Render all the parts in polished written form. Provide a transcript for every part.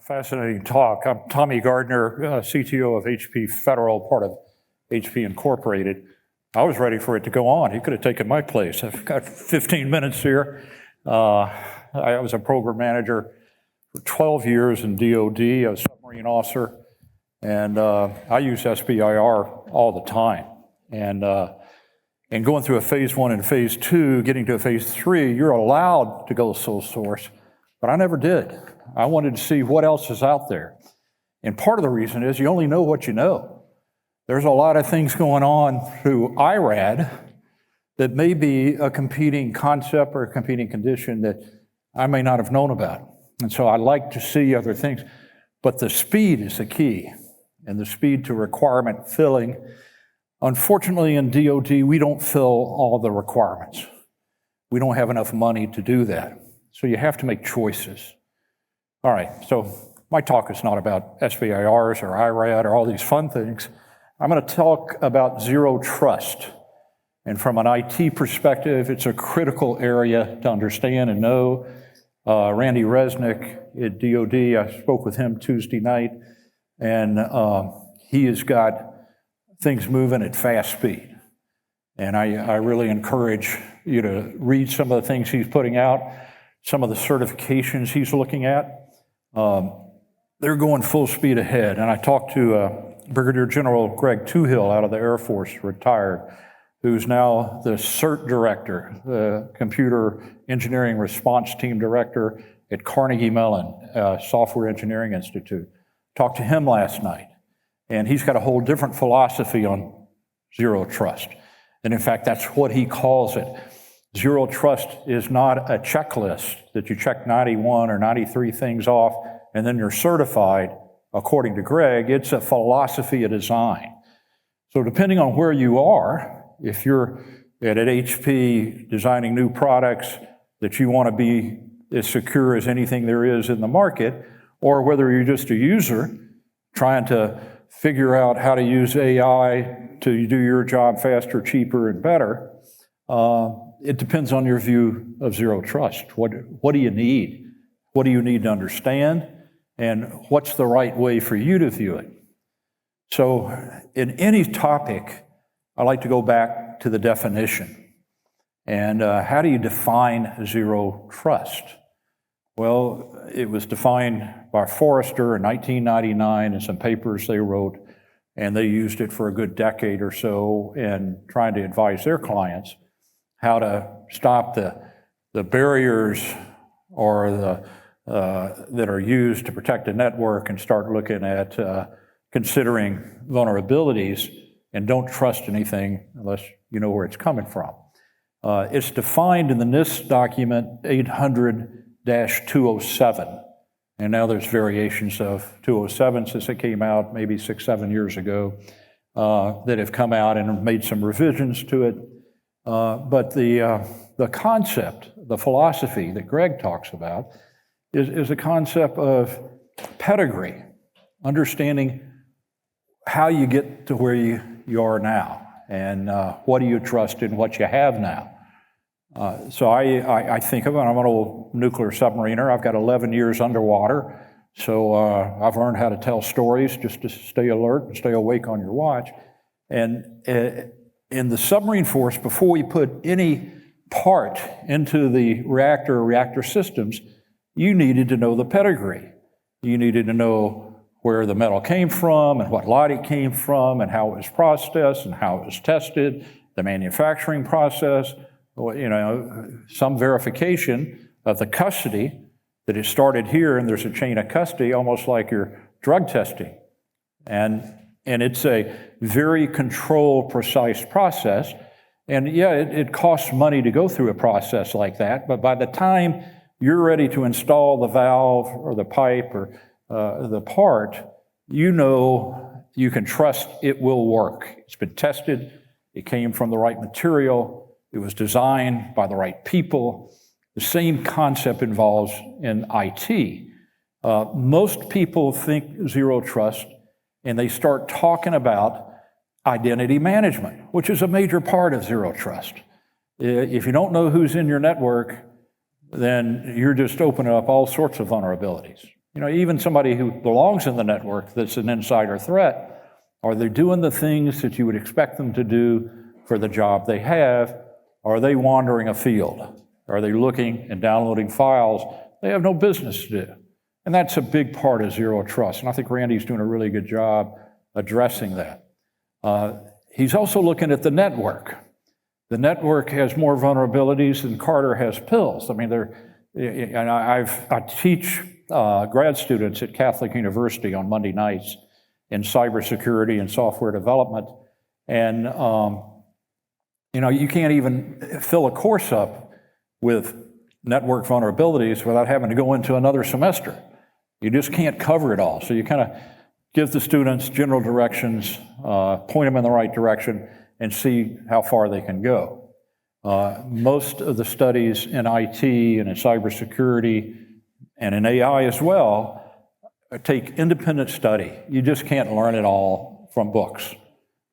Fascinating talk. I'm Tommy Gardner, CTO of HP Federal, part of HP Incorporated. I was ready for it to go on. He could have taken my place. I've got 15 minutes here. I was a program manager for 12 years in DOD, a submarine officer, and I use SBIR all the time. And going through a phase 1 and phase 2, getting to a phase 3, you're allowed to go sole source, but I never did. I wanted to see what else is out there. And part of the reason is you only know what you know. There's a lot of things going on through IRAD that may be a competing concept or a competing condition that I may not have known about. And so I like to see other things. But the speed is the key, and the speed to requirement filling. Unfortunately, in DOD, we don't fill all the requirements. We don't have enough money to do that. So you have to make choices. All right, so my talk is not about SBIRs or IRAD or all these fun things. I'm going to talk about zero trust. And from an IT perspective, it's a critical area to understand and know. Randy Resnick at DOD, I spoke with him Tuesday night, and he has got things moving at fast speed. And I really encourage you to read some of the things he's putting out, some of the certifications he's looking at. They're going full speed ahead. And I talked to Brigadier General Greg Toohill out of the Air Force, retired, who's now the CERT director, the Computer Engineering Response Team director at Carnegie Mellon Software Engineering Institute. Talked to him last night, and he's got a whole different philosophy on zero trust. And in fact, that's what he calls it. Zero trust is not a checklist that you check 91 or 93 things off and then you're certified. According to Greg, it's a philosophy of design. So depending on where you are, if you're at HP designing new products that you want to be as secure as anything there is in the market, or whether you're just a user trying to figure out how to use AI to do your job faster, cheaper, and better, it depends on your view of zero trust. What do you need? What do you need to understand? And what's the right way for you to view it? So in any topic, I like to go back to the definition. And how do you define zero trust? Well, it was defined by Forrester in 1999 in some papers they wrote, and they used it for a good decade or so in trying to advise their clients how to stop the barriers or that are used to protect a network and start looking at considering vulnerabilities, and don't trust anything unless you know where it's coming from. It's defined in the NIST document 800-207, and now there's variations of 207 since it came out maybe 6-7 years ago that have come out and have made some revisions to it. But the concept, the philosophy that Greg talks about is a concept of pedigree, understanding how you get to where you are now, and what do you trust in what you have now. So I think of it, I'm an old nuclear submariner. I've got 11 years underwater, so I've learned how to tell stories just to stay alert and stay awake on your watch. And in the submarine force, before we put any part into the reactor or reactor systems, you needed to know the pedigree. You needed to know where the metal came from and what lot it came from and how it was processed and how it was tested, the manufacturing process, some verification of the custody that it started here, and there's a chain of custody, almost like your drug testing. And it's a very controlled, precise process. And yeah, it costs money to go through a process like that, but by the time you're ready to install the valve or the pipe or the part, you know you can trust it will work. It's been tested, it came from the right material, it was designed by the right people. The same concept involves in IT. Most people think zero trust and they start talking about identity management, which is a major part of zero trust. If you don't know who's in your network, then you're just opening up all sorts of vulnerabilities. even somebody who belongs in the network that's an insider threat, are they doing the things that you would expect them to do for the job they have? Are they wandering afield? Are they looking and downloading files they have no business to do? And that's a big part of zero trust, and I think Randy's doing a really good job addressing that. He's also looking at the network. The network has more vulnerabilities than Carter has pills. I mean, I teach grad students at Catholic University on Monday nights in cybersecurity and software development, and you can't even fill a course up with network vulnerabilities without having to go into another semester. You just can't cover it all. So you kind of give the students general directions, point them in the right direction, and see how far they can go. Most of the studies in IT and in cybersecurity and in AI as well take independent study. You just can't learn it all from books,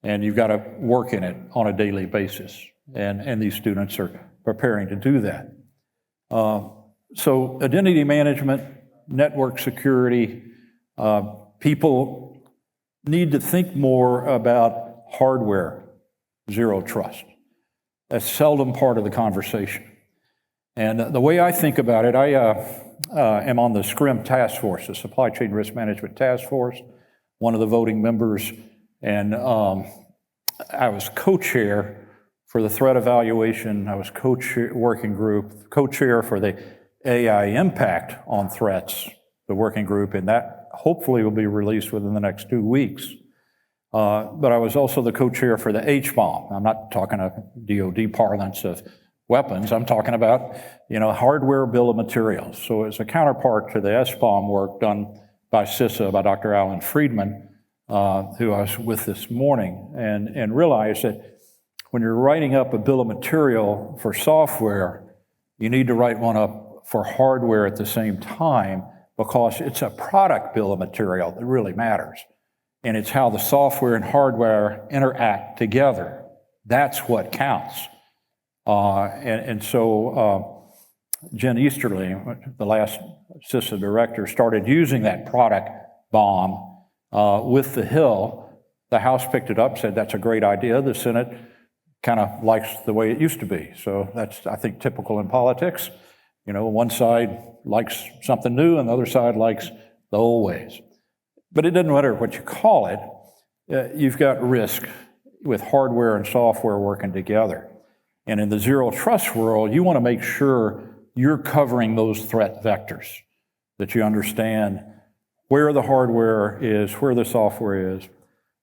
and you've got to work in it on a daily basis, and these students are preparing to do that. So identity management, network security, people need to think more about hardware zero trust. That's seldom part of the conversation. And the way I think about it, I am on the SCRIM task force, the Supply Chain Risk Management Task Force, one of the voting members, and I was co-chair for the threat evaluation. I was working group, co-chair for the AI impact on threats, the working group, and that hopefully will be released within the next 2 weeks. But I was also the co-chair for the H-bomb. I'm not talking of DoD parlance of weapons. I'm talking about, hardware bill of materials. So as a counterpart to the S-bomb work done by CISA, by Dr. Alan Friedman, who I was with this morning, and realized that when you're writing up a bill of material for software, you need to write one up for hardware at the same time, because it's a product bill of material that really matters. And it's how the software and hardware interact together. That's what counts. So Jen Easterly, the last CISA director, started using that product bomb with the Hill. The House picked it up, said that's a great idea. The Senate kind of likes the way it used to be. So that's, I think, typical in politics. One side likes something new and the other side likes the old ways. But it doesn't matter what you call it, you've got risk with hardware and software working together. And in the zero trust world, you want to make sure you're covering those threat vectors, that you understand where the hardware is, where the software is.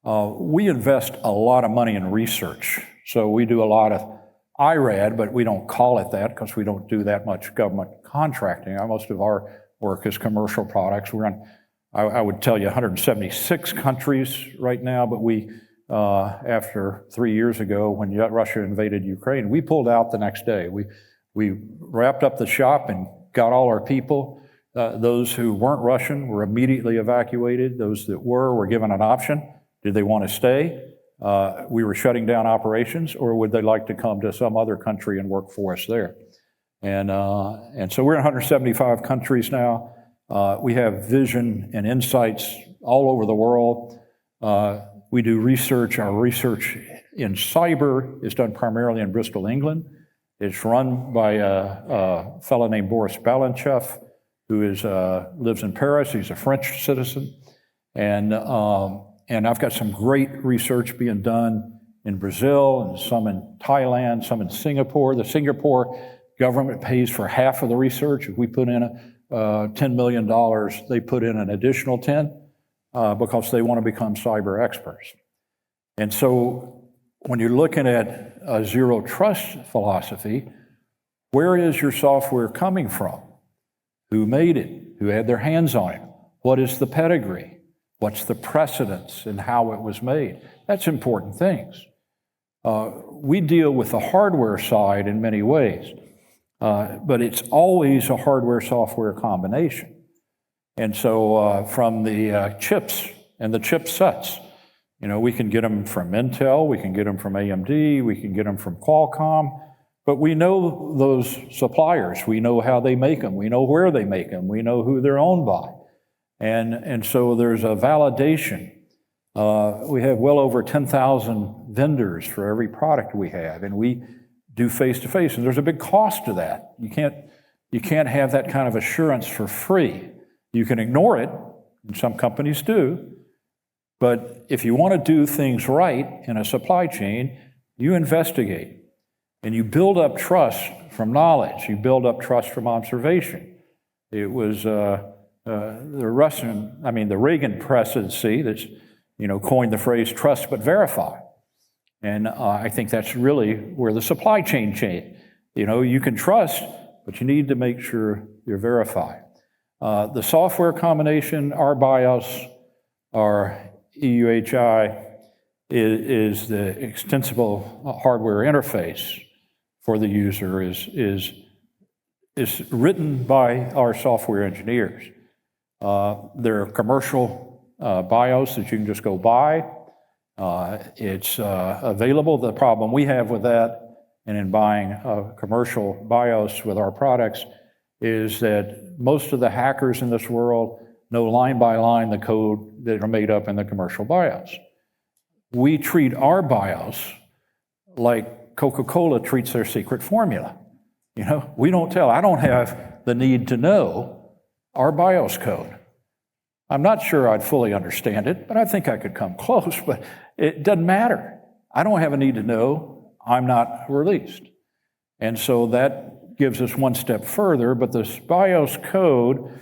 We invest a lot of money in research. So we do a lot of IRAD, but we don't call it that because we don't do that much government contracting. Most of our work is commercial products. We're on, I would tell you, 176 countries right now, but we, after 3 years ago, when Russia invaded Ukraine, we pulled out the next day. We wrapped up the shop and got all our people. Those who weren't Russian were immediately evacuated. Those that were given an option. Did they want to stay? We were shutting down operations, or would they like to come to some other country and work for us there? And so we're in 175 countries now. We have vision and insights all over the world. We do research. Our research in cyber is done primarily in Bristol, England. It's run by a fellow named Boris Balanchev, who lives in Paris. He's a French citizen. And I've got some great research being done in Brazil, and some in Thailand, some in Singapore. The Singapore government pays for half of the research. If we put in $10 million, they put in an additional 10 because they want to become cyber experts. And so when you're looking at a zero trust philosophy, where is your software coming from? Who made it? Who had their hands on it? What is the pedigree? What's the precedence and how it was made? That's important things. We deal with the hardware side in many ways, but it's always a hardware-software combination. And so from the chips and the chipsets, we can get them from Intel, we can get them from AMD, we can get them from Qualcomm, but we know those suppliers. We know how they make them. We know where they make them. We know who they're owned by. And so there's a validation. We have well over 10,000 vendors for every product we have, and we do face-to-face, and there's a big cost to that. You can't have that kind of assurance for free. You can ignore it, and some companies do, but if you want to do things right in a supply chain, you investigate, and you build up trust from knowledge. You build up trust from observation. It was the Reagan presidency that's coined the phrase "trust but verify," and I think that's really where the supply chain changed. You can trust, but you need to make sure you verify. The software combination, our BIOS, our EUHI, is the extensible hardware interface for the user, is written by our software engineers. There are commercial BIOS that you can just go buy. It's available. The problem we have with that, and in buying a commercial BIOS with our products, is that most of the hackers in this world know line by line the code that are made up in the commercial BIOS. We treat our BIOS like Coca-Cola treats their secret formula. We don't tell. I don't have the need to know our BIOS code. I'm not sure I'd fully understand it, but I think I could come close, but it doesn't matter. I don't have a need to know. I'm not released. And so that gives us one step further, but this BIOS code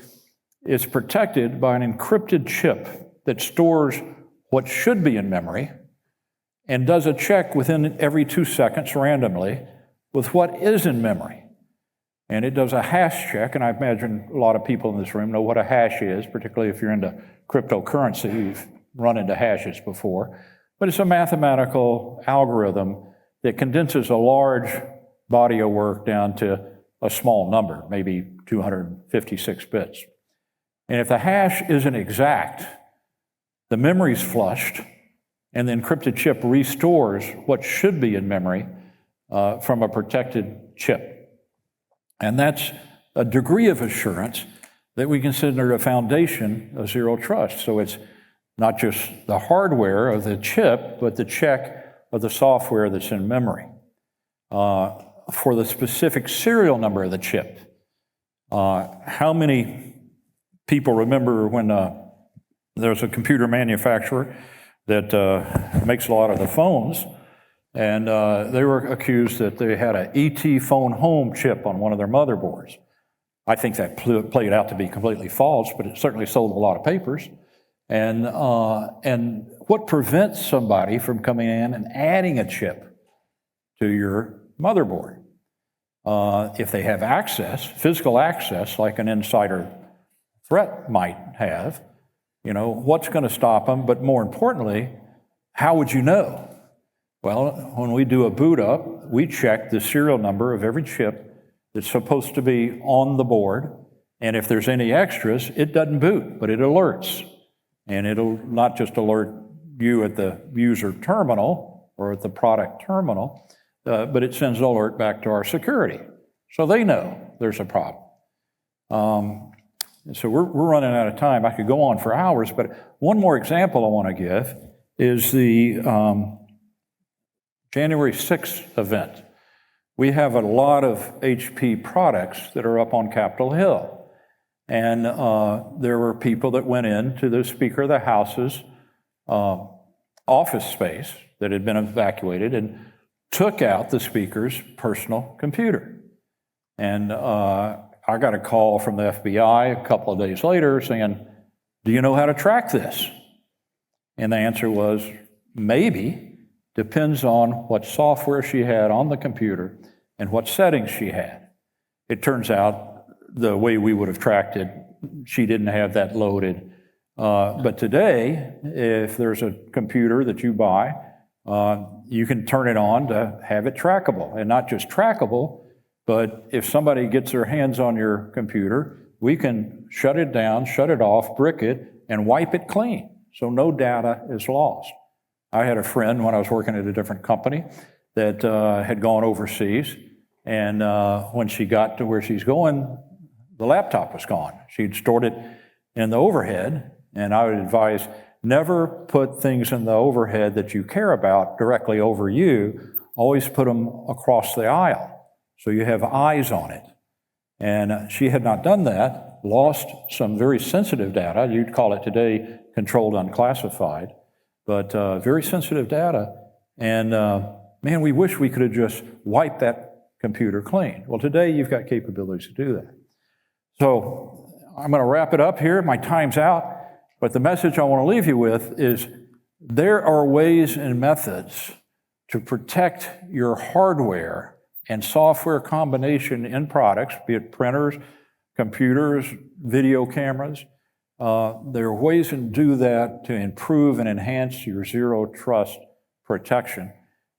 is protected by an encrypted chip that stores what should be in memory and does a check within every 2 seconds randomly with what is in memory. And it does a hash check, and I imagine a lot of people in this room know what a hash is, particularly if you're into cryptocurrency. You've run into hashes before. But it's a mathematical algorithm that condenses a large body of work down to a small number, maybe 256 bits. And if the hash isn't exact, the memory's flushed, and the encrypted chip restores what should be in memory from a protected chip. And that's a degree of assurance that we consider a foundation of zero trust. So it's not just the hardware of the chip, but the check of the software that's in memory. For the specific serial number of the chip, how many people remember when there's a computer manufacturer that makes a lot of the phones, and they were accused that they had an ET phone home chip on one of their motherboards. I think that played out to be completely false, but it certainly sold a lot of papers. And what prevents somebody from coming in and adding a chip to your motherboard? If they have access, physical access, like an insider threat might have, what's going to stop them? But more importantly, how would you know? Well, when we do a boot up, we check the serial number of every chip that's supposed to be on the board, and if there's any extras, it doesn't boot, but it alerts. And it'll not just alert you at the user terminal or at the product terminal, but it sends an alert back to our security. So they know there's a problem. So we're running out of time. I could go on for hours, but one more example I want to give is the January 6th event. We have a lot of HP products that are up on Capitol Hill. And there were people that went into the Speaker of the House's office space that had been evacuated and took out the Speaker's personal computer. And I got a call from the FBI a couple of days later saying, "Do you know how to track this?" And the answer was, maybe. Depends on what software she had on the computer and what settings she had. It turns out the way we would have tracked it, she didn't have that loaded. But today, if there's a computer that you buy, you can turn it on to have it trackable. And not just trackable, but if somebody gets their hands on your computer, we can shut it down, shut it off, brick it, and wipe it clean, so no data is lost. I had a friend when I was working at a different company that had gone overseas, and when she got to where she's going, the laptop was gone. She'd stored it in the overhead, and I would advise never put things in the overhead that you care about directly over you. Always put them across the aisle so you have eyes on it. And she had not done that, lost some very sensitive data. You'd call it today controlled unclassified, but very sensitive data. And man, we wish we could have just wiped that computer clean. Well, today you've got capabilities to do that. So I'm going to wrap it up here. My time's out. But the message I want to leave you with is there are ways and methods to protect your hardware and software combination in products, be it printers, computers, video cameras. There are ways to do that to improve and enhance your zero trust protection.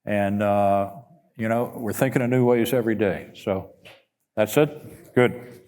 And, we're thinking of new ways every day. So that's it. Good.